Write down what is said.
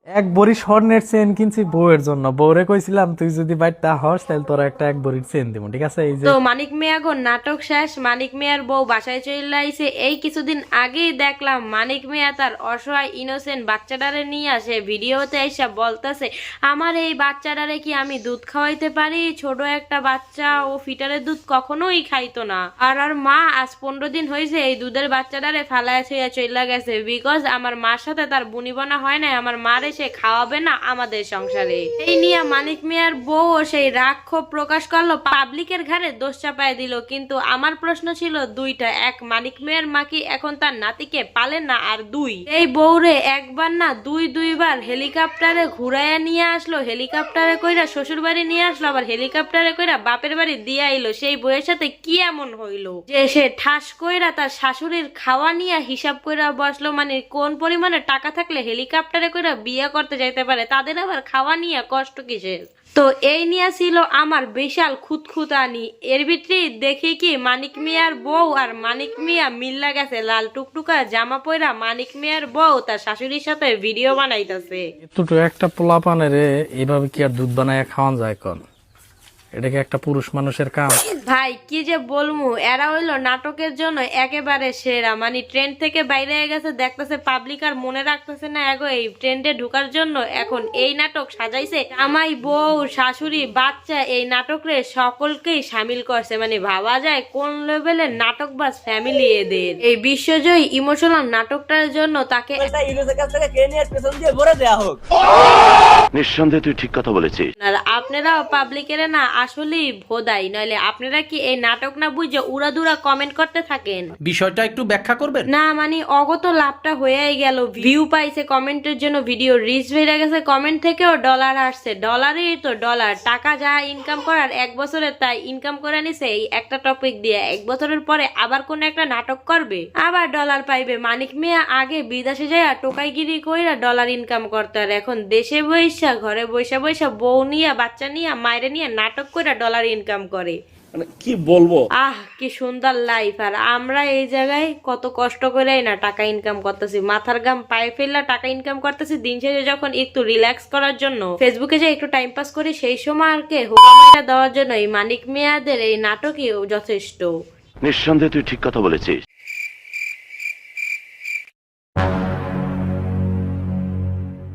এক ভরি স্বর্ণের চেন কিনছি বউয়ের জন্য। বউরে কইছিলাম তুই যদি বাইরটা হস তাহলে তোরা একটা এক ভরির চেন দিব, ঠিক আছে? এই যে তো মানিক মিয়া গো নাটক শেষ। মানিক মিয়ার বউ বাসায় চলে আইছে। এই কিছুদিন আগেই দেখলাম মানিক মিয়া তার অসহায় ইনোসেন্ট বাচ্চাটারে নিয়ে আসে ভিডিওতে এসে বলতেছে, আমার এই বাচ্চাটারে কি আমি দুধ খাওয়াইতে পারি? ছোট একটা বাচ্চা, ও ফিটারের দুধ কখনোই খাইতো না। আর মা আজ 15 দিন হয়েছে এই দুধের বাচ্চাটারে ফালায় ছুঁয়া চলে গেছে, বিকজ আমার মার সাথে তার বুনিবনা হয় না, আমার মার এসে খাওয়াবে না আমাদের সংসারে। এই নিয়ে মানিক মিয়ার বউ সেই রাগ ক্ষোভ প্রকাশ করলো, পাবলিকের ঘাড়ে দোষ চাপায় দিল। কিন্তু আমার প্রশ্ন ছিল দুইটা, এক, মানিক মিয়ার মা কি এখন তার নাতিকে পালে না? আর দুই, এই বউরে একবার না দুইবার হেলিকপ্টারে ঘুরাইয়া নিয়ে আসলো, হেলিকপ্টারে কইরা শ্বশুর বাড়ি নিয়ে আসলো, আবার হেলিকপ্টারে কইরা বাপের বাড়ি দিয়ে আইলো। সেই বউয়ের সাথে কি এমন হইলো যে সে ঠাস কইরা তার শাশুড়ির খাওয়া নিয়ে হিসাব কইরা বসলো? মানে কোন পরিমাণে টাকা থাকলে হেলিকপ্টারে কইরা বিয়ে করতে যাইতে পারে, তাদের আবার খাওয়া নিয়ে কষ্ট কিসের? তো এই নিয়ে ছিল আমার বিশাল খুঁতখুঁতানি। এর ভিতরে দেখি কি মানিক মিয়ার বউ আর মানিক মিয়া মিল্লা গেছে, লাল টুকটুকা জামা পয়রা মানিক মিয়ার বউ তার শাশুড়ির সাথে ভিডিও বানাইতেছে। এতটুকু একটা পোলাপানের এইভাবে কি আর দুধ বানায় খাওয়ান যায়? কোন এটা কি একটা পুরুষ মানুষের কাম? ভাই কি যে বলমু, এরা হইলো নাটকের জন্য একেবারে সেরা। মানে ট্রেন্ড থেকে বাইরে হয়ে গেছে, দেখতেছে পাবলিক আর মনে রাখতেছে না এগো এই ট্রেন্ডে ঢুকার জন্য এখন এই নাটক সাজাইছে। আমাই বউ শাশুড়ি বাচ্চা এই নাটকে সকলকেই সামিল করছে। মানে ভাবা যায় কোন লেভেলের নাটকবাজ ফ্যামিলি এদের। এই বিশ্বজয়ী ইমোশনাল নাটকটার জন্য তাকে নিঃসন্দেহে তুই ঠিক কথা বলেছিস। আর আপনারাও পাবলিকের না আসলেই ভোদাই, নইলে আপনারা কি এই নাটক না বুঝে উড়াদুরা কমেন্ট করতে থাকেন? বিষয়টা একটু ব্যাখ্যা করবেন? না মানে অগত লাভটা হয়েই গেল, ভিউ পাইছে কমেন্টের জন্য, ভিডিও রিচ বেড়ে গেছে, কমেন্ট থেকেও ডলার আসছে। ডলারই তো ডলার, টাকা যা ইনকাম করার এক বছরে তাই ইনকাম করে নিছে এই একটা টপিক দিয়ে। এক বছরের পরে আবার কোন একটা নাটক করবে, আবার ডলার পাইবে। মানিক মিয়া আগে বিদেশে যায় টোকাইগিরি কইরা ডলার ইনকাম করতে, আর এখন দেশে বৈশা ঘরে বৈশা বৈশা বউ নিয়ে বাচ্চা নিয়ে মায়েরে নিয়ে নাটক কইরা ডলার ইনকাম করে। মানে কি বলবো, আহ কি সুন্দর লাইফ। আর আমরা এই জায়গায় কত কষ্ট করে না টাকা ইনকাম করতেছি, মাথার ঘাম পায়ে ফেললা টাকা ইনকাম করতেছি। দিন শেষে যখন একটু রিল্যাক্স করার জন্য ফেসবুকে যে একটু টাইম পাস করি, সেই সময় আর কে হোগামাইটা দেওয়ার জন্য এই মানিক মিয়াদের এই নাটকই যথেষ্ট। নিঃসন্দেহে তুই ঠিক কথা বলেছিস।